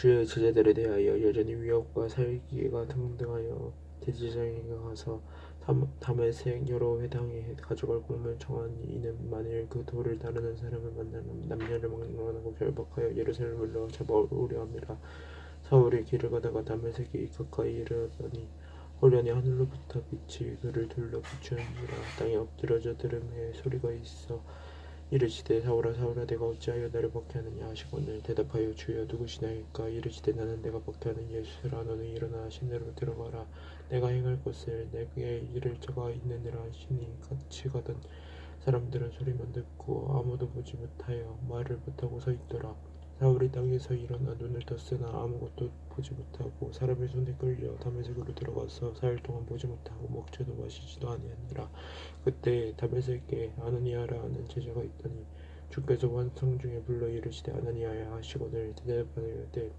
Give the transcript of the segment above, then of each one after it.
주의 제자들에 대하여 여전히 위협과 살기가 등등하여 대제사장에게 가서 다메섹 여러 회당에 가져갈 공문을 청하니 이는 만일 그 도를 따르는 사람을 만나면 남녀를 막론하고 결박하여 예루살렘으로 잡아오려 함이라. 사울이 길을 가다가 다메섹에 가까이 이르더니 호련히 하늘로부터 빛이 그를 둘러 비추는지라. 땅에 엎드려져 들음에 소리가 있어 이르시되 사울아 사울아 내가 어찌하여 나를 박해하느냐 하시거늘 대답하여 주여 누구시나이까. 이르시되 나는 내가 박해하는 예수라. 너는 일어나 시내로 들어가라. 내가 행할 것을 내게 이를 자가 있느니라 하시니 같이 가던 사람들은 소리만 듣고 아무도 보지 못하여 말을 못하고 서 있더라. 사울이 땅에서 일어나 눈을 떴으나 아무것도 보지 못하고 사람의 손에 끌려 다메섹으로 들어가서 사흘 동안 보지 못하고 먹지도 마시지도 아니하니라. 그때 다메섹에 아나니아라 하는 제자가 있더니 주께서 환상 중에 불러 이르시되 아나니아야 하시거늘 대답하되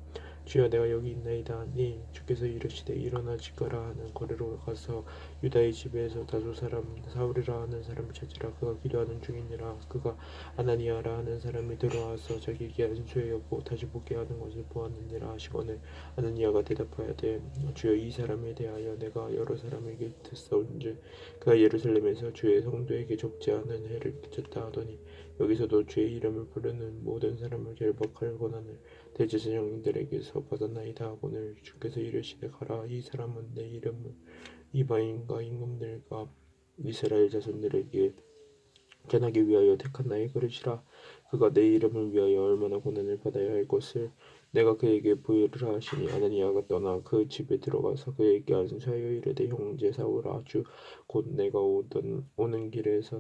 주여 내가 여기 있나이다 하니 주께서 이르시되 일어나 지가라 하는 거리로 가서 유다의 집에서 다소 사람 사울이라 하는 사람을 찾으라. 그가 기도하는 중이니라. 그가 아나니아라 하는 사람이 들어와서 자기에게 안수해 여보 다시 보게 하는 것을 보았느니라 하시거늘 아나니아가 대답하여되 주여 이 사람에 대하여 내가 여러 사람에게 듣사온즉 그가 예루살렘에서 주의 성도에게 적지 않은 해를 끼쳤다 하더니 여기서도 주의 이름을 부르는 모든 사람을 결박할 권한을 대제사장들에게서 받았나이다 하거늘 주께서 이르시되 가라. 이 사람은 내 이름을 이방인과 임금들과 이스라엘 자손들에게 전하기 위하여 택한 나의 그릇이라. 그가 내 이름을 위하여 얼마나 고난을 받아야 할 것을 내가 그에게 보이리라 하시니 아나니아가 떠나 그 집에 들어가서 그에게 안수하여 이르되 형제 사울아 주 곧 내가 오는 길에서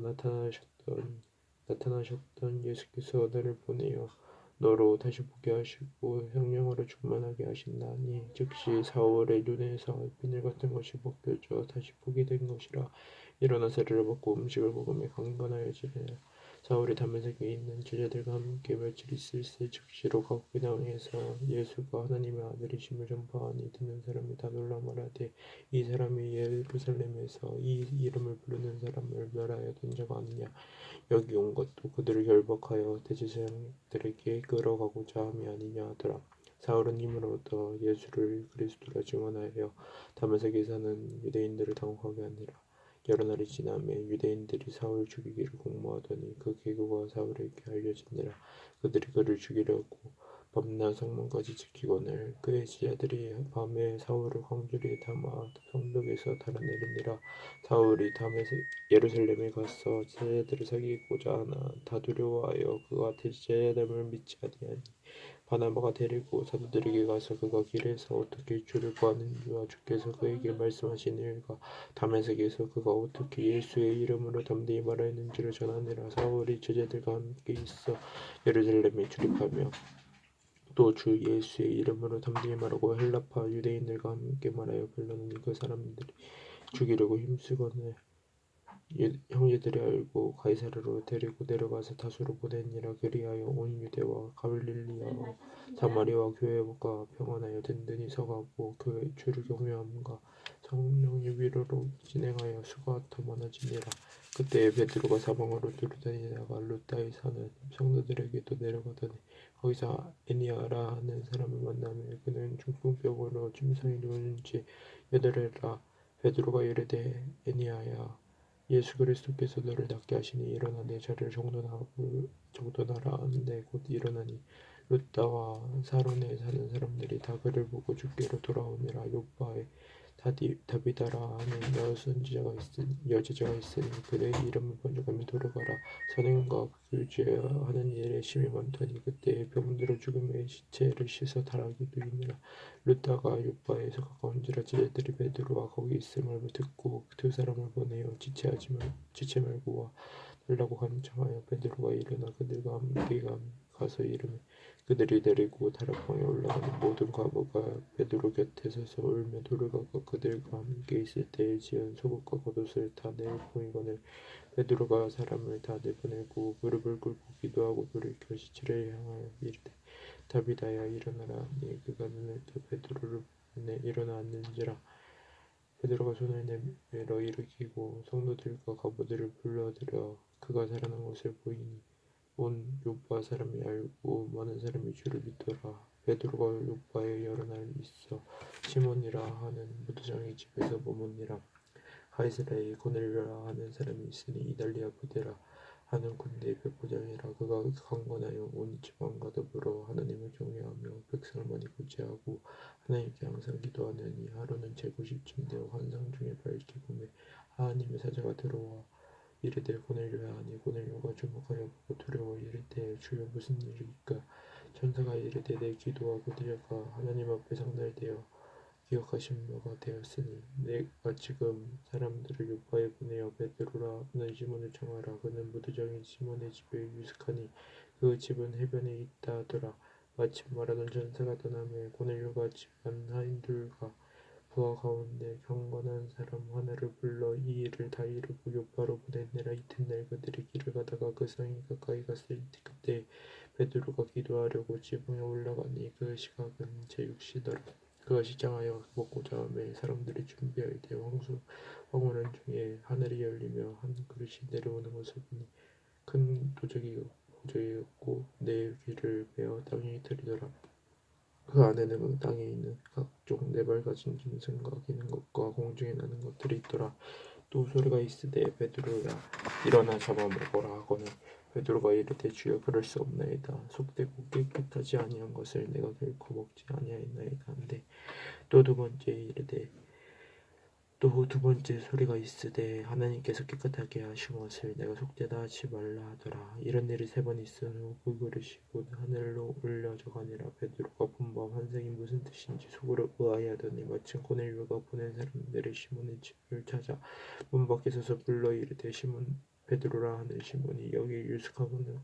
나타나셨던 예수께서 너를 보내어 너로 다시 보게 하시고 성령으로 충만하게 하신다니. 즉시 사울의 눈에서 비늘 같은 것이 벗겨져 다시 보게 된 것이라. 일어나 세례를 받고 음식을 먹으며 강건하여지니라. 사울이 다메섹에 있는 제자들과 함께 며칠 있을새 즉시로 가버나움에서 예수가 하나님의 아들이심을 전파하니 듣는 사람이 다 놀라 말하되 이 사람이 예루살렘에서 이 이름을 부르는 사람을 멸하였던 자가 아니냐. 여기 온 것도 그들을 결박하여 대제사장들에게 끌어가고자 함이 아니냐 하더라. 사울은 힘을 얻어 예수를 그리스도라 증언하여 다메섹에 사는 유대인들을 당혹하게 하니라. 여러 날이 지나매 유대인들이 사울 죽이기를 공모하더니 그 계교가 사울에게 알려지니라. 그들이 그를 죽이려고 밤낮 성문까지 지키거늘 그의 제자들이 밤에 사울을 광주리에 담아 성벽에서 달아내리니라. 사울이 예루살렘에 가서 제자들을 사귀고자 하나 다 두려워하여 그가 제자됨을 믿지 아니하니 바나바가 데리고 사도들에게 가서 그가 길에서 어떻게 주를 구하는지와 주께서 그에게 말씀하신 일과 다메섹에서 그가 어떻게 예수의 이름으로 담대히 말하였는지를 전하니라. 사울이 제자들과 함께 있어 예루살렘에 출입하며 또 주 예수의 이름으로 담대히 말하고 헬라파 유대인들과 함께 말하여 빌라노니 그 사람들이 죽이려고 힘쓰거늘 형제들이 알고 가이사랴로 데리고 내려가서 다수로 보내니라. 그리하여 온 유대와 갈릴리와 사마리아 교회가 평안하여 든든히 서가고 그 주를 경외함과 성령의 위로로 진행하여 수가 더 많아지니라. 그때 베드로가 사방으로 두루다니다가 루다에 사는 성도들에게도 내려가더니 거기서 에니아라 하는 사람을 만나며 그는 중풍병으로 침상에 누운 지 8일이라. 베드로가 이르되 에니아야 예수 그리스도께서 너를 낫게 하시니 일어나 내 자리를 정돈하라 하는데 곧 일어나니 룻다와 사론에 사는 사람들이 다 그를 보고 주께로 돌아오니라. 요바에 다비다라 하는 여제자가 있으니 그의 이름을 번역하며 돌아가라. 선행과 불죄하는 일에 심히 많더니 그때 병들어 죽음의 시체를 씻어 달아기도 이니라. 룻다가 요바에서 가까운지라. 제자들이 베드로가 거기 있음을 듣고 두 사람을 보내어 지체 말고 와 달라고 간청하여 베드로가 일어나 그들과 함께 가서 이르매 그들이 데리고 다락방에 올라가니 모든 과부가 베드로 곁에 서서 울며 돌을 깎아 그들과 함께 있을 때에 지은 속옷과 겉옷을 다 내보이거늘 베드로가 사람을 다 내보내고 무릎을 꿇고 기도하고 돌이켜 시체를 향하여 이르되 다비다야 일어나라 하니 그가 눈을 떠 베드로를 보내 일어나 앉는지라. 베드로가 손을 내밀어 일으키고 성도들과 과부들을 불러들여 그가 살아난 것을 보이니 온 요파 사람이 알고 많은 사람이 주를 믿더라. 베드로가 요바에 여러 날 있어 시몬이라 하는 무두장의 집에서 머무니라. 가이사랴에 고넬료라 하는 사람이 있으니 이달리아 부대라 하는 군대의 백부장이라. 그가 강권하여 온 지방과 더불어 하나님을 경외하며 백성을 많이 구제하고 하나님께 항상 기도하느니, 하루는 제90쯤 되어 환상 중에 밝게 보매 하나님의 사자가 들어와 이르되 고넬료야 하니, 고넬료가 주목하여 보고 두려워 이르되 주여 무슨 일이까. 천사가 이르되 내 기도와 고넬료가 하나님 앞에 상달되어 기억하신 바가 되었으니 내가 지금 사람들을 요파에 보내어 베드로라 하는 시몬을 청하라. 그는 무두장인 시몬의 집에 유숙하니 그 집은 해변에 있다 하더라. 마침 말하던 천사가 떠나매 고넬료가 집안 하인들과 부하 가운데 경건한 사람 하나를 불러 이 일을 다 이루고 요파로 보내니라. 이튿날 그들이 길을 가다가 그 성이 가까이 갔을 그때 베드로가 기도하려고 지붕에 올라가니 그 시각은 제6시더라. 그가 시장하여 먹고자 하매 사람들이 준비할 때 황혼한 중에 하늘이 열리며 한 그릇이 내려오는 것을 보니 큰 도적이었고 내 귀를 베어 땅에 들이더라. 그 안에는 땅에 있는 각종 네발 가진 짐승과 기는 것과 공중에 나는 것들이 있더라. 또 소리가 있으되 베드로야 일어나 잡아먹어라 하거늘 베드로가 이르되 주여 그럴 수 없나이다. 속되고 깨끗하지 아니한 것을 내가 결코 먹지 아니하였나이다 한데, 또 두 번째 소리가 있으되 하나님께서 깨끗하게 하신 것을 내가 속되다 하지 말라 하더라. 이런 일이 3번 있은 후 그 그릇이 곧 하늘로 올려져 가니라. 베드로가 본밤 환상이 무슨 뜻인지 속으로 의아해하더니 마침 고넬료가 보낸 사람들이 시몬의 집을 찾아 문 밖에 서서 불러 이르되 시몬 베드로라 하는 시몬이 여기 유숙하느냐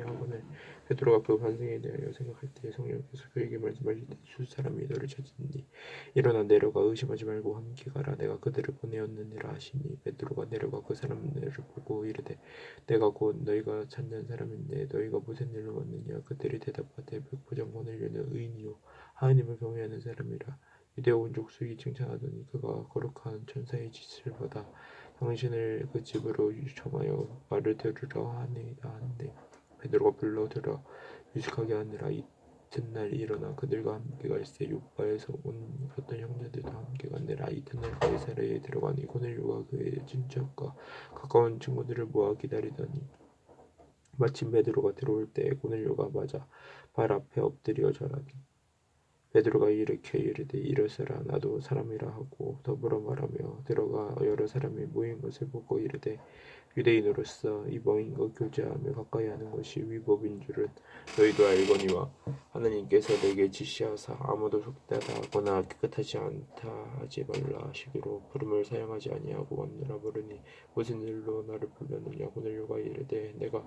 하거늘 베드로가 그 환상에 대하여 생각할 때 성령께서 그에게 말씀하시되 두 사람이 너를 찾으니 일어나 내려가 의심하지 말고 함께 가라. 내가 그들을 보내었느니라 하시니 베드로가 내려가 그 사람들을 보고 이르되 내가 곧 너희가 찾는 사람인데 너희가 무슨 일로 왔느냐. 그들이 대답하되 백부장 고넬료는 의인이요 하나님을 경외하는 사람이라. 유대 온 족속이 칭찬하더니 그가 거룩한 천사의 지시를 받아 당신을 그 집으로 청하여 말을 들으라 하니이다 하는데, 베드로가 불러들어 유식하게 하니라. 이튿날 일어나 그들과 함께 갈새 요바에서 온 어떤 형제들도 함께 가니라. 이튿날 가이사랴에 들어가니 고넬료가 그의 친척과 가까운 친구들을 모아 기다리더니 마침 베드로가 들어올 때 고넬료가 맞아 발 앞에 엎드려 절하니 베드로가 일으켜 이르되 일어서라. 나도 사람이라 하고 더불어 말하며 들어가 여러 사람이 모인 것을 보고 이르되 유대인으로서 이방인과 교제하며 가까이 하는 것이 위법인 줄은 너희도 알거니와 하나님께서 내게 지시하사 아무도 속되다 하거나 깨끗하지 않다 하지 말라 하시기로 부름을 사용하지 아니하고 왔노라. 부르니 무슨 일로 나를 불렀느냐. 고넬료가 이르되 내가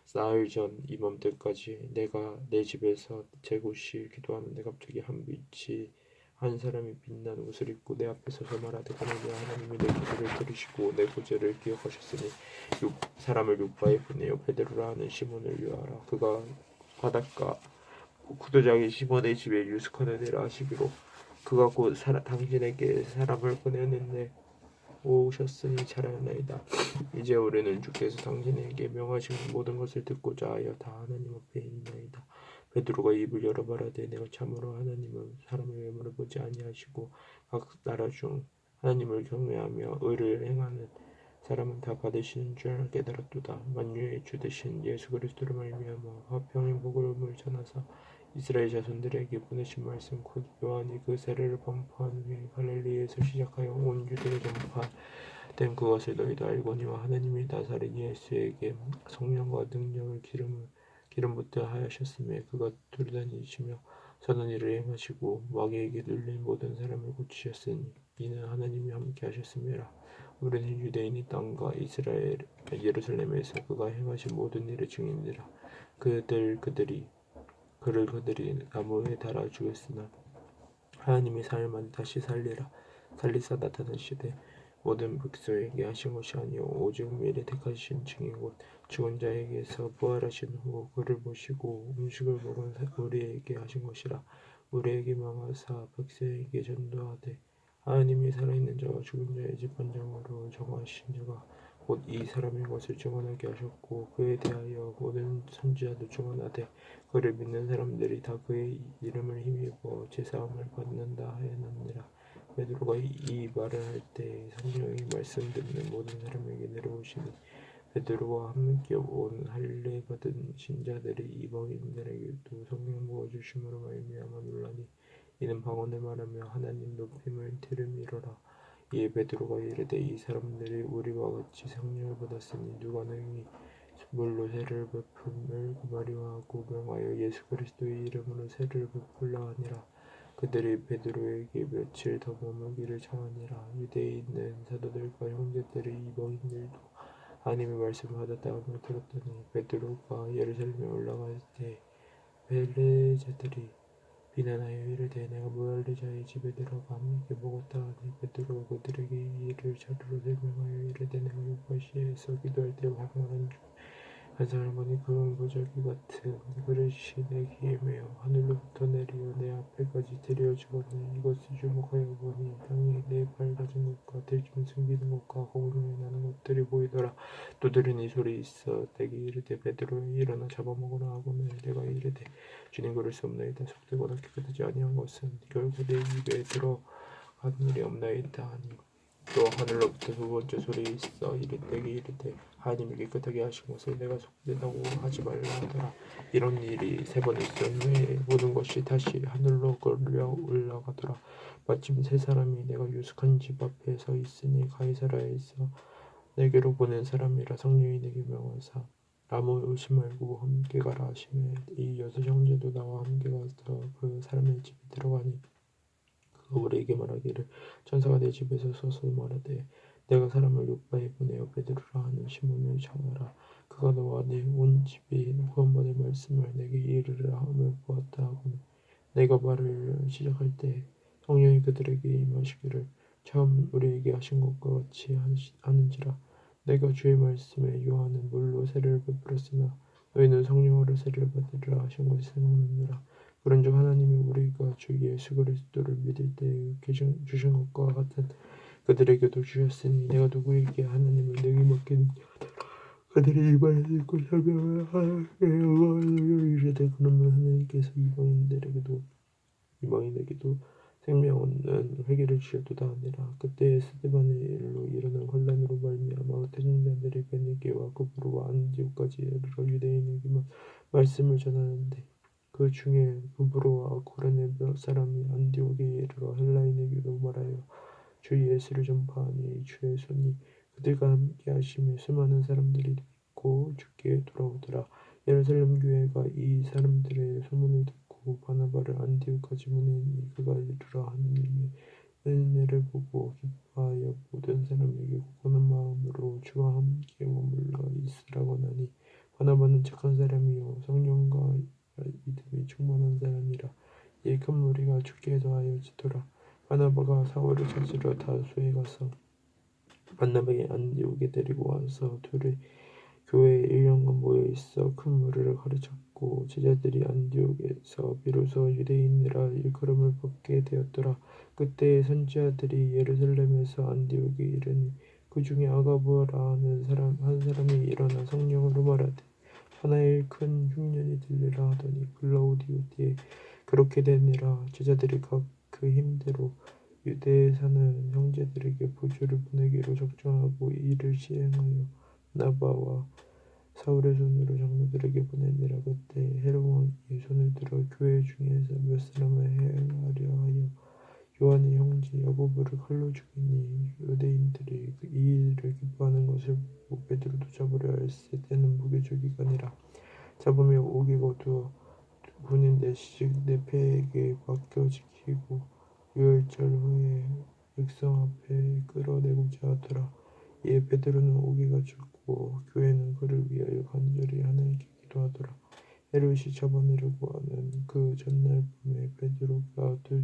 사흘 전 이맘때까지 내가 내 집에서 제9시 기도하는데 갑자기 한 사람이 빛난 옷을 입고 내 앞에 서서 말하되 고넬료야 하나님이 내 기도를 들으시고 내 고제를 기억하셨으니 사람을 요바에 보내어 베드로라 하는 시몬을 유하라. 그가 바닷가 구도장이 시몬의 집에 유숙하느니라 하시기로 그가 곧 당신에게 사람을 보내는데 오셨으니 잘하였나이다. 이제 우리는 주께서 당신에게 명하신 모든 것을 듣고자 하여 다 하나님 앞에 있나이다. 베드로가 입을 열어 말하되 내가 참으로 하나님은 사람의 외모를 보지 아니하시고 각 나라 중 하나님을 경외하며 의를 행하는 사람은 다 받으시는 줄 깨달았도다. 만유의 주 되신 예수 그리스도로 말미암아 화평의 복음을 전하사 이스라엘 자손들에게 보내신 말씀 곧 요한이 그 세례를 반포한 후에 갈릴리에서 시작하여 온 유대에 전파된 그것을 너희도 알거니와 하나님이 나사렛 예수에게 성령과 능력을 기름 붓게 하셨음에 그가 돌다니시며 선한 일을 행하시고 마귀에게 눌린 모든 사람을 고치셨으니 이는 하나님이 함께 하셨음이라. 우리는 유대인이 땅과 이스라엘 예루살렘에서 그가 행하신 모든 일의 증인이라. 그들이 나무에 달아 죽였으나 하나님이 사흘 만에 다시 살리사 나타나시되 모든 백성에게 하신 것이 아니요 오직 미리 택하신 증인 곧 죽은 자에게서 부활하신 후 그를 모시고 음식을 먹은 우리에게 하신 것이라. 우리에게 명하사 백성에게 전도하되 하나님이 살아있는 자와 죽은 자의 재판장으로 정하신 자가 곧 이 사람인 것을 증언하게 하셨고 그에 대하여 모든 선지자도 증언하되 그를 믿는 사람들이 다 그의 이름을 힘입어 제사함을 받는다 하였느니라. 베드로가 이 말을 할 때 성령이 말씀 듣는 모든 사람에게 내려오시니 베드로와 함께 온 할례 받은 신자들이 이방인들에게도 성령 부어주심으로 말미암아 놀라니 이는 방언을 말하며 하나님 높임을 들음이로라. 이에 베드로가 이르되 이 사람들이 우리와 같이 성령을 받았으니 누가 능히 물로 세를 베품을 구마리하고 명하여 예수 그리스도의 이름으로 세를 베풀라 하니라. 그들이 베드로에게 며칠 더 머물기를 청하니라. 유대에 있는 사도들과 형제들이 이방인들도 하나님의 말씀을 받았다함을 들었더니 베드로가 예루살렘에 올라갈 때 벨레자들이 비난하여 이르되 내가 무할례자의 집에 들어가 함께 먹었다 하니 베드로가 그들에게 이 일을 자료로 설명하여 이르되 내가 요파시에서 기도할 때 방문한 중 한 사람을 보니 그는 보자기 같은 그릇이 내 귀에 매어 하늘로부터 내려 내 앞에까지 들여주거늘 이것을 주목하여 보니 땅에 내 발 가진 것과 들짐 숨기는 것과 거울에 나는 것들이 보이더라. 또 들으니 소리 있어 내게 이르되 베드로야 일어나 잡아먹으라 하고는 내가 이르되 주님 그럴 수 없나이다. 속되거나 깨끗하지 아니한 것은 결국 내 입에 들어가는 일이 없나이다 하니 또 하늘로부터 두 번째 소리 있어 내게 이르되 하나님이 깨끗하게 하신 것을 내가 속되다고 하지 말라 하더라. 이런 일이 세 번 있은 후에 모든 것이 다시 하늘로 끌려 올라가더라. 마침 세 사람이 내가 유숙한 집 앞에 서 있으니 가이사라에서 내게로 보낸 사람이라. 성령이 내게 명하사 아무 의심 말고 함께 가라 하시매 이 여섯 형제도 나와 함께 가서 그 사람의 집에 들어가니 그가 우리에게 말하기를 천사가 내 집에서 서서 말하되 내가 사람을 요파에 보내어 베드로라 하는 시몬을 청하라. 그가 너와 네 온 집이 구원받을 말씀을 내게 이르라 함을 보았다 하고는 내가 말을 시작할 때 성령이 그들에게 임하시기를 처음 우리에게 하신 것과 같이 하는지라. 내가 주의 말씀에 요한은 물로 세례를 베풀었으나 너희는 성령으로 세례를 받으리라 하신 것이 생각나느라. 그런즉 하나님이 우리가 주 예수 그리스도를 믿을 때에 주신 것과 같은 그들에게도 주셨으니 내가 누구에게 하나님을 능히 맡기는지 그들이 이 말을 듣고 설명을 하게 영광을 이르되 그러면 하나님께서 이방인에게도 생명 얻는 회개를 주셨도다 하니라. 그때 스데반의 일로 일어난 혼란으로 말미암아 태중자들이 베니게와 구브로와 안디옥까지 이르러 유대인에게만 말씀을 전하는데 그 중에 구브로와 고레네 몇 사람이 안디옥에 이르러 헬라인에게도 말하여 주 예수를 전파하니 주의 손이 그들과 함께 하심에 수많은 사람들이 믿고 주께 돌아오더라. 예루살렘 교회가 이 사람들의 소문을 듣고 바나바를 안디옥까지 보내니 그가 이르러 하나님의 은혜를 보고 기뻐하여 모든 사람에게 굳건한 마음으로 주와 함께 머물러 있으라고 하니 바나바는 착한 사람이요 성령과 믿음이 충만한 사람이라. 이 큰 무리가 주께 더하여 지더라. 바나바가 사울을 찾으러 다소에 가서 바나바의 안디옥에 데리고 와서 둘이 교회에 1년간 모여 있어 큰 무리를 가르쳤고 제자들이 안디옥에서 비로소 유대인이라 일컬음을 받게 되었더라. 그때 선지자들이 예루살렘에서 안디옥에 이르니 그 중에 아가부라 하는 한 사람이 일어나 성령으로 말하되 하나의 큰 흉년이 들리라 하더니 글라우디오 때에 그렇게 되니라. 제자들이 각 그 힘대로 유대에 사는 형제들에게 부주를 보내기로 작정하고 이를 시행하여 바나바와 사울의 손으로 장로들에게 보내니라. 그때 헤롯 왕이 손을 들어 교회 중에서 몇 사람을 해하려 하여 요한의 형제 야고보를 칼로 죽이니 유대인들이 이 일을 기뻐하는 것을 보고 베드로도 잡으려 할세 때는 무교주기간이라. 잡으며 오기고 두어 군인 내씩 내 패에게 맡겨 지키고 유월절 후에 백성 앞에 끌어내고자 하더라. 이에 베드로는 오기가 죽고 교회는 그를 위하여 간절히 하나님께 기도하더라. 헤롯이 잡아내려고 하는 그 전날 밤에 베드로가 두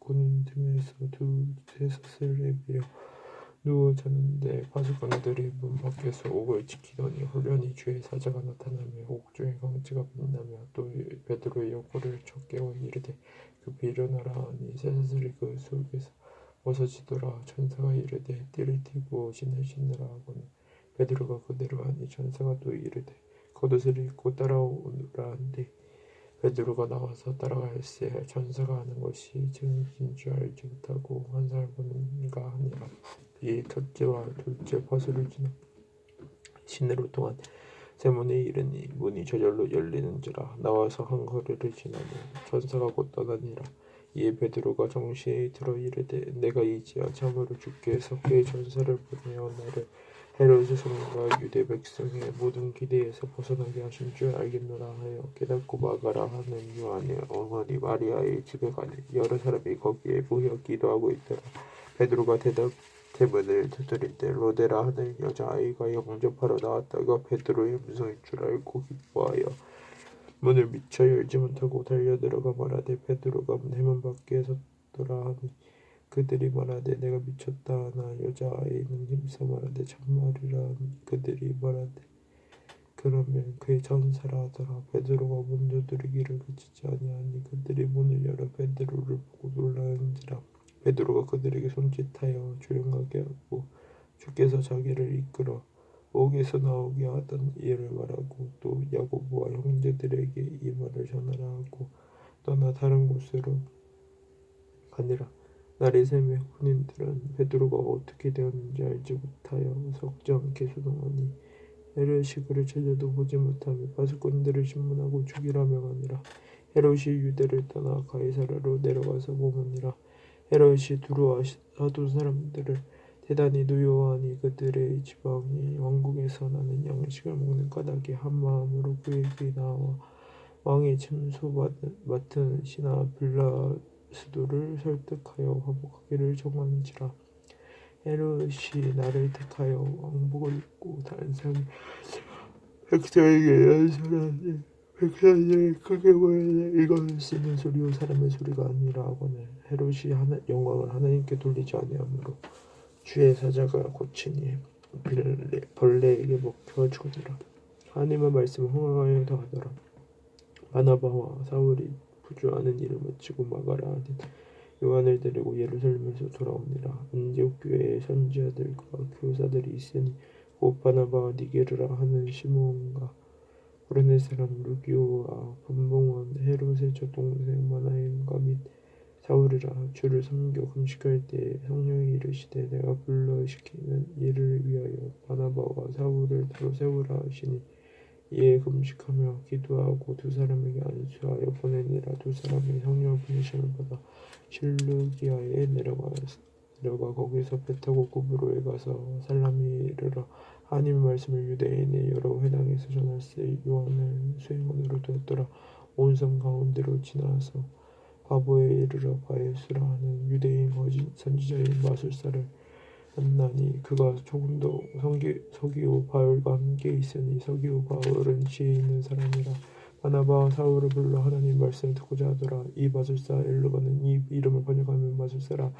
군인 틈에서 두 쇠사슬에 매여 누워 자는데 바수관들이 문 밖에서 옥을 지키더니 홀연히 주의 사자가 나타나며 옥중에 광채가 빛나며 또 베드로의 옆구리를 쳐 깨워 이르되 급히 일어나라 하니 쇠사슬이 그 속에서 벗어지더라. 천사가 이르되 띠를 띠고 신을 신으라 하고는 베드로가 그대로 하니 전사가 또 이르되 겉옷을 입고 따라오노라 한데 베드로가 나와서 따라갈새 전사가 하는 것이 증인 줄 알지 못하고 환상을 보는가 하니라. 이 첫째와 둘째 퍼스를 지나 시내로 통한 세문에 이르니 문이 저절로 열리는지라. 나와서 한 거리를 지나니 전사가 곧 떠나니라. 이에 베드로가 정시에 들어 이르되 내가 이제야 참으로 주께서 그의 전사를 보내어 나를 헤롯의 성과 유대 백성의 모든 기대에서 벗어나게 하신 줄 알겠노라 하여 깨닫고 마가라 하는 요한의 어머니 마리아의 집에 가니 여러 사람이 거기에 모여 기도하고 있더라. 베드로가 대문을 두드릴 때 로데라 하는 여자아이가 영접하러 나왔다가 베드로의 음성인 줄 알고 기뻐하여 문을 미처 열지 못하고 달려들어가 말하되 베드로가 대문 밖에 섰더라 하니 그들이 말하되 내가 미쳤다 하나 여자아이는 힘써 말하되 참말이라 하니 그들이 말하되 그러면 그의 전사라 하더라. 베드로가 문 두드리기를 그치지 아니하니 그들이 문을 열어 베드로를 보고 놀라는지라. 베드로가 그들에게 손짓하여 조용하게 하고 주께서 자기를 이끌어 옥에서 나오게 하던 일을 말하고 또 야고보와 형제들에게 이 말을 전하라 하고 떠나 다른 곳으로 가니라. 날이 새매 군인들은 베드로가 어떻게 되었는지 알지 못하여 썩지 않게 소동하니 헤롯이 그를 찾아도 보지 못하며 바수꾼들을 신문하고 죽이라 명하니라. 헤롯이 유대를 떠나 가이사라로 내려가서 머무니라. 헤롯이 두루와 사돈 사람들을 대단히 두려워하니 그들의 지방이 왕궁에서 나는 양식을 먹는 까닭에 한 마음으로 그에게 나와 왕의 침소 맡은 신하 블라스도를 설득하여 화복하기를 정하는지라. 헤롯이 나를 택하여 왕복을 입고 다른 사람이 백성에게 연설하니 백성들이 크게 보이니 이것은 쓰는 소리요 사람의 소리가 아니라 하거늘 헤롯이 영광을 하나님께 돌리지 아니하므로 주의 사자가 고치니 벌레에게 먹혀 죽으니라. 하나님의 말씀을 흥하여 더하더라. 바나바와 사울이 부주하는 일을 마치고 마가라 하는 요한을 데리고 예루살렘에서 돌아오니라. 안디옥 교회에 선지자들과 교사들이 있으니 곧 바나바와 니게르라 하는 시몬과 구레네 사람 루기오와 분봉원 헤롯의 저동생 마나엔과 및 사울이라. 주를 섬겨 금식할 때에 성령이 이르시되 내가 불러시키는 이를 위하여 바나바와 사울을 따로 세우라 하시니 이에 금식하며 기도하고 두 사람에게 안수하여 보내니라. 두 사람이 성령을 보내심을 받아 실루기아에 내려가 거기서 배 타고 구브로에 가서 살람에 이르러 하나님의 말씀을 유대인의 여러 회당에서 전할세 요한을 수행원으로 두었더라. 온 성 가운데로 지나서 바보에 이르러 바에수라 하는 유대인 거짓 선지자인 마술사를 만나니 그가 조금도 서기오 바울과 함께 있으니 서기오 바울은 지혜 있는 사람이라. 바나바와 사울을 불러 하나님 말씀을 듣고자 하더라. 이 마술사 엘루가는 이 이름을 번역하면 마술사라.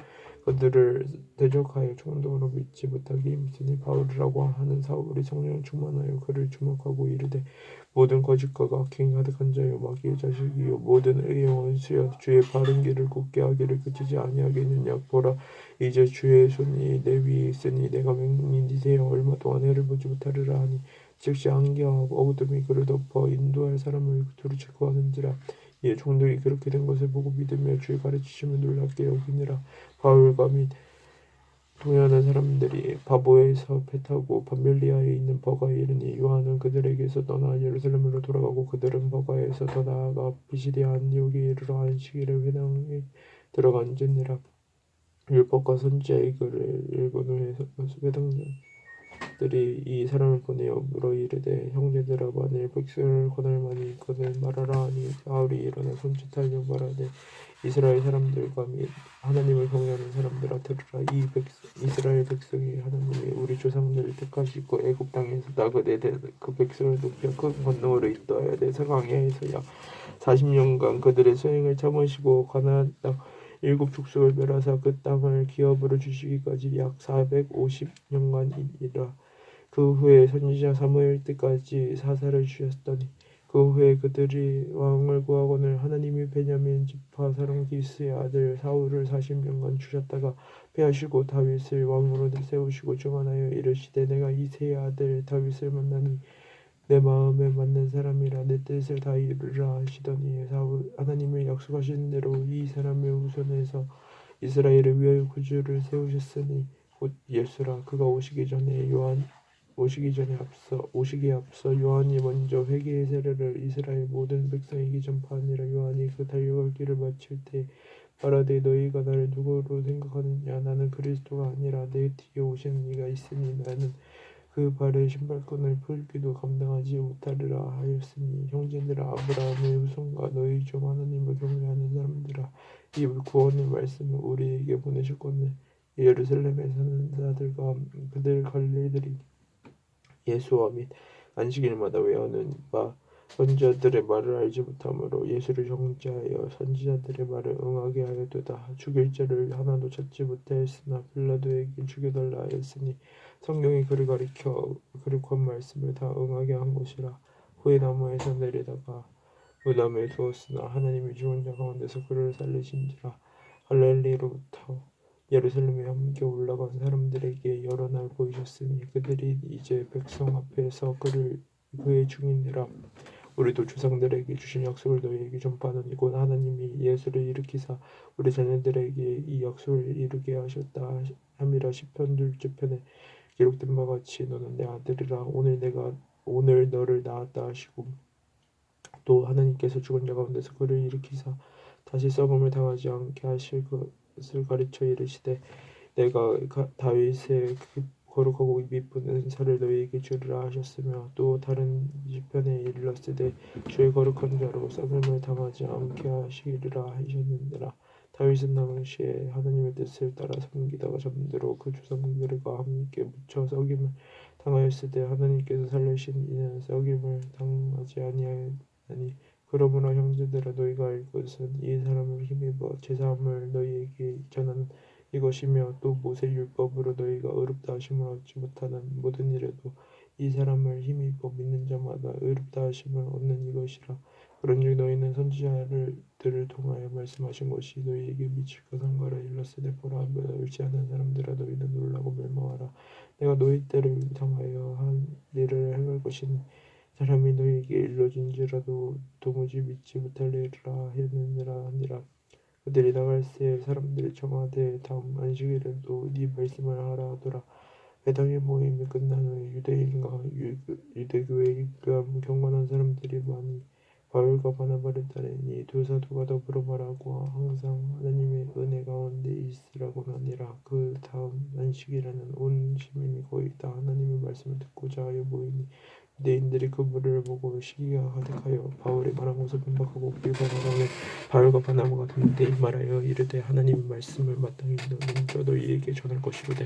그들을 대적하여 총독으로 믿지 못하게 힘쓰니 바울이라고 하는 사울이 성령 충만하여 그를 주목하고 이르되 모든 거짓과가 악행이 가득한 자여 마귀의 자식이요 모든 의의 원수여 주의 바른 길을 굳게 하기를 그치지 아니하겠느냐. 보라 이제 주의 손이 내 위에 있으니 내가 맹인이세요 얼마 동안 해를 보지 못하리라 하니 즉시 안개와 어둠이 그를 덮어 인도할 사람을 두루 체크하는지라. 이에 총독이 그렇게 된 것을 보고 믿으며 주의 가르치심을 놀랍게 여기니라. 바울과 및 동요하는 사람들이 바보에서 배 타고 밤멜리아에 있는 버가에 이르니 요한은 그들에게서 떠나 예루살렘으로 돌아가고 그들은 버가에서 더 나아가 비시디아 안디옥에 이르러 안식일에 회당에 들어가 앉으니라. 율법과 선지자의 글을 읽은 후에 회당장들이 이 사람을 보내어 물어 이르되 형제들아 만일 백성을 권할 만이 있거든 말하라 하니 바울이 일어나 손짓하여 말하되 이스라엘 사람들과 및 하나님을 경외하는 사람들아 들으라. 이스라엘 백성이 하나님이 우리 조상들을 택하시고 애굽 땅에서 나그네 그 백성을 높여 큰 건너으로 인도하여 내서 강야에서 약 40년간 그들의 소행을 참으시고 가나안 땅 7족속을 멸하사 그 땅을 기업으로 주시기까지 약 450년간이니라. 그 후에 선지자 사무엘 때까지 사사를 주셨더니 그 후에 그들이 왕을 구하거늘 하나님이 베냐민 지파 사람 기스의 아들 사울을 40년간 주셨다가 패하시고 다윗을 왕으로 세우시고 중환하여 이르시되 내가 이새의 아들 다윗을 만나니 내 마음에 맞는 사람이라 내 뜻을 다 이루라 하시더니 하나님의 약속하신 대로 이 사람의 후손에서 이스라엘을 위하여 구주를 세우셨으니 곧 예수라. 그가 오시기에 앞서 요한이 먼저 회개의 세례를 이스라엘 모든 백성에게 전파하니라. 요한이 그 달려갈 길을 마칠 때 말하되 너희가 나를 누구로 생각하느냐 나는 그리스도가 아니라 내 뒤에 오시는 이가 있으니 나는 그 발의 신발끈을 풀기도 감당하지 못하리라 하였으니 형제들아 아브라함의 후손과 너희 중 하나님을 경외하는 사람들아 이 구원의 말씀을 우리에게 보내셨거늘 예루살렘에 사는 자들과 그들 갈릴리들이 예수와 및 안식일마다 외우는 바 선지자들의 말을 알지 못하므로 예수를 정죄하여 선지자들의 말을 응하게 하였도다. 죽일 자를 하나도 찾지 못하였으나 빌라도에게 죽여달라 하였으니 성경이 그를 가리켜 그릇한 말씀을 다 응하게 한 것이라. 후에 나무에서 내리다가 무덤에 두었으나 하나님이 죽은 자 가운데서 그를 살리신지라. 갈릴리로부터 예루살렘에 함께 올라간 사람들에게 여러 날 보이셨으니 그들이 이제 백성 앞에서 그의 증인이라. 우리도 조상들에게 주신 약속을 너희에게 전파하노니 곧 하나님이 예수를 일으키사 우리 자녀들에게 이 약속을 이루게 하셨다 함이라. 시편 2절 편에 기록된 바 같이 너는 내 아들이라 오늘 너를 낳았다 하시고 또 하나님께서 죽은 자 가운데서 그를 일으키사 다시 썩음을 당하지 않게 하실 것을 가르쳐 이르시되 내가 다윗의 거룩하고 미쁜 은사를 너희에게 주리라 하셨으며 또 다른 시편에 이르렀으되 주의 거룩한 자로 썩음을 당하지 않게 하시리라 하셨느니라. 다윗은 당시에 하나님의 뜻을 따라 섬기다가 잠들어 그 조상들과 함께 묻혀 썩임을 당하였을 때 하나님께서 살리신 이는 썩임을 당하지 아니하였나니 그러므로 형제들아 너희가 알 것은 이 사람을 힘입어 제사함을 너희에게 전하는 이것이며 또 모세 율법으로 너희가 의롭다 하심을 얻지 못하는 모든 일에도 이 사람을 힘입어 믿는 자마다 의롭다 하심을 얻는 이것이라. 그런즉 너희는 선지자들을 통하여 말씀하신 것이 너희에게 미칠 것한가라. 일렀으되 보라 멸치 않는 사람들아 너희는 놀라고 멸망하라. 내가 너희 때를 위상하여 한 일을 행할 것이니 사람이 너희에게 일러준지라도 도무지 믿지 못하리라 하니라. 그들이 나갈새 사람들이 청하되 다음 안식일에도 네 말씀을 하라 하더라. 회당의 모임이 끝난 후에 유대인과 유대교회가 경건한 사람들이 많이 바울과 바나바를 따르니 두 사도가 더불어 말하고 항상 하나님의 은혜 가운데 있으라고 하니라. 그 다음 안식일에는 온 시민이 거의 다 하나님의 말씀을 듣고자 하여 모이니 유대인들이 그 무리를 보고 시기가 가득하여 바울이 말한 것을 반박하고 비방하며 바울과 바나바가 담대히 말하여 이르되 하나님의 말씀을 마땅히 먼저 너희에게 전할 것이로되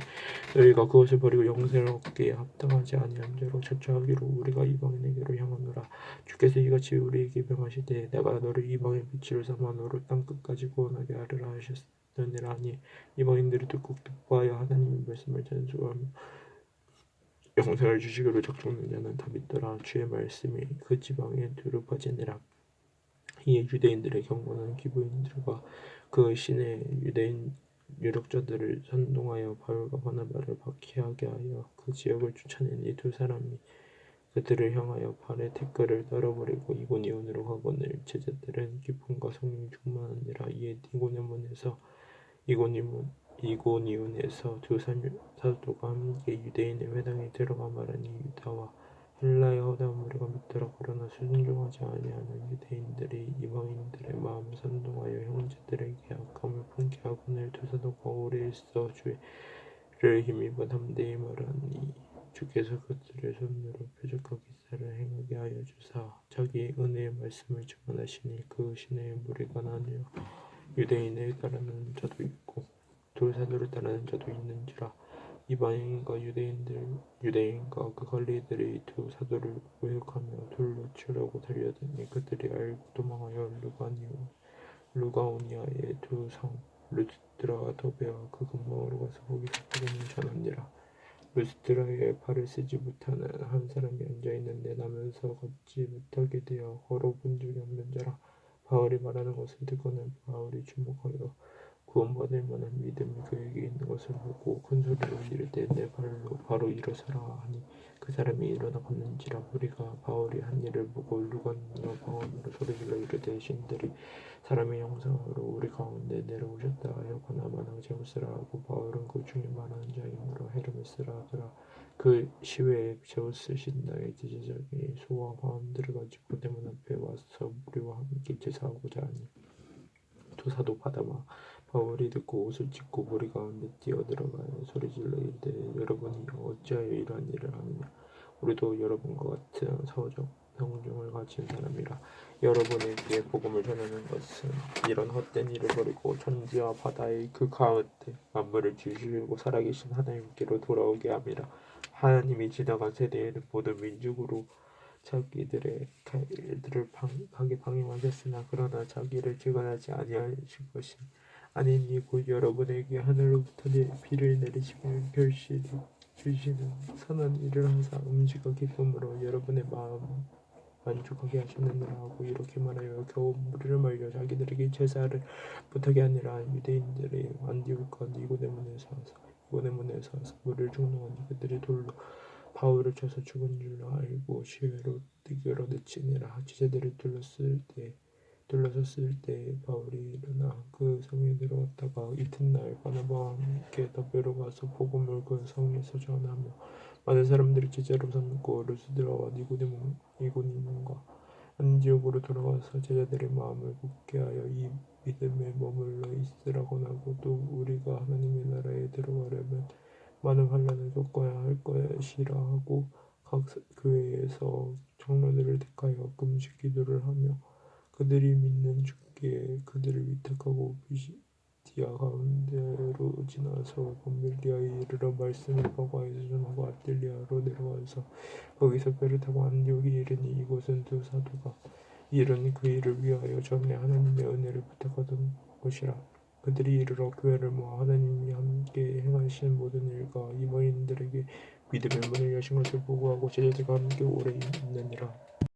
너희가 그것을 버리고 영생을 얻기에 합당하지 아니한 자로 자처하기로 우리가 이방인에게로 향하노라. 주께서 이같이 우리에게 명하시되 내가 너를 이방의 빛으로 삼아 너를 땅끝까지 구원하게 하리라 하셨느니라 하니 이방인들이 듣고 기뻐하여 하나님의 말씀을 찬송하며 영생을 주시기로 작정된 자는 다 믿더라. 주의 말씀이 그 지방에 두루 퍼지니라. 이에 유대인들의 경건한 기부인들과 그 시내 유대인 유력자들을 선동하여 바울과 바나바를 박해하게 하여 그 지역을 쫓아낸 이 두 사람이 그들을 향하여 발에 태클을 떨어버리고 이고니온으로 가거늘 제자들은 기쁨과 성령 충만하니라. 이에 이고니온에서 두 사도가 함께 유대인의 회당에 들어가 말하니 유다와 헬라의 허다한 무리가 믿더라. 그러나 순종하지 아니하는 유대인들이 이방인들의 마음 선동하여 형제들에게 악함을 품게 하거늘 두 사도가 오래 있어 주를 힘입어 담대히 말하니 주께서 그들의 손으로 표적과 기사를 행하게 하여 주사 자기 은혜의 말씀을 증언하시니 그 시내의 무리가 나뉘어 유대인을 따르는 자도 있고 두 사도를 따르는 자도 있는지라. 이방인과 유대인과 그 관리들이 두 사도를 모욕하며 돌로 치려고 달려드니 그들이 알고 도망하여 루가오니아의 두 성 루스드라와 더베와 그 근방으로 가서 거기서 복음을 전하니라. 루스드라에 발을 쓰지 못하는 한 사람이 앉아있는데 나면서 걷지 못하게 되어 걸어본 적이 없는 자라. 바울이 말하는 것을 듣고는 바울이 주목하여 구원받을 만한 믿음이 그에게 있는 것을 보고 큰 소리로 이르되 내 발로 바로 일어서라 하니 그 사람이 일어나 걷는지라. 우리가 바울이 한 일을 보고 루간과 방언으로 소리질러 이르되 신들이 사람의 형상으로 우리 가운데 내려오셨다 하여 바나바나 제우스라 하고 바울은 그 중에 말하는 자이므로 헤르메스라 하더라. 그 시외에 제우스 신당의 제사장이 소와 마음들을 가지고 대문 앞에 와서 우리와 함께 제사하고자 하니 두 사도 바다마 바울이 듣고 옷을 찢고 무리 가운데 뛰어들어가여 소리질러 이르되 여러분이 어찌하여 이러한 일을 하느냐. 우리도 여러분과 같은 사오적 성령을 가진 사람이라. 여러분에게 복음을 전하는 것은 이런 헛된 일을 버리고 천지와 바다의 그 가운데 만물을 지으시고 살아계신 하나님께로 돌아오게 함이라. 하나님이 지나간 세대에는 모든 민족으로 자기들의 일들을 하게 방임하셨으나 그러나 자기를 주관하지 아니하실 것이 아니니 곧 여러분에게 하늘로부터 비를 내리시며 결실이 주시는 선한 일을 항상 음식과 기쁨으로 여러분의 마음 만족하게 하셨느니라 하고 이렇게 말하여 겨우 무리를 말려 자기들에게 제사를 못하게 하니라. 유대인들이 안디옥과 니고데몬에서 와서 무리를 중동하니 그들이 돌로 바울을 쳐서 죽은 줄로 알고 시외로 뜨기로 내치니라. 제자들이 둘러섰을 때 바울이 일어나 그 성에 들어갔다가 이튿날 바나바와 함께 더베로 가서 복음을 그 성에서 전하며 많은 사람들이 제자로 삼고 루스드라와 니고디몬과 안디옥으로 돌아와서 제자들의 마음을 굳게 하여 이 믿음에 머물러 있으라고 하고 또 우리가 하나님의 나라에 들어가려면 많은 환난을 겪어야 할 것이라 하고 각 교회에서 장로들을 택하여 금식 기도를 하며 그들이 믿는 주께 그들을 위탁하고 피시디아 가운데로 지나서 본밀리아에 이르러 말씀을 버가에서 전하고 아틀리아로 내려와서 거기서 배를 타고 안디옥에 이르니 이곳은 두 사도가 이른 그 일을 위하여 전에 하나님의 은혜를 부탁하던 것이라. 그들이 이르러 교회를 모아 하나님이 함께 행하신 모든 일과 이방인들에게 믿음의 문을 여신 것을 보고하고 제자들과 함께 오래 있느니라.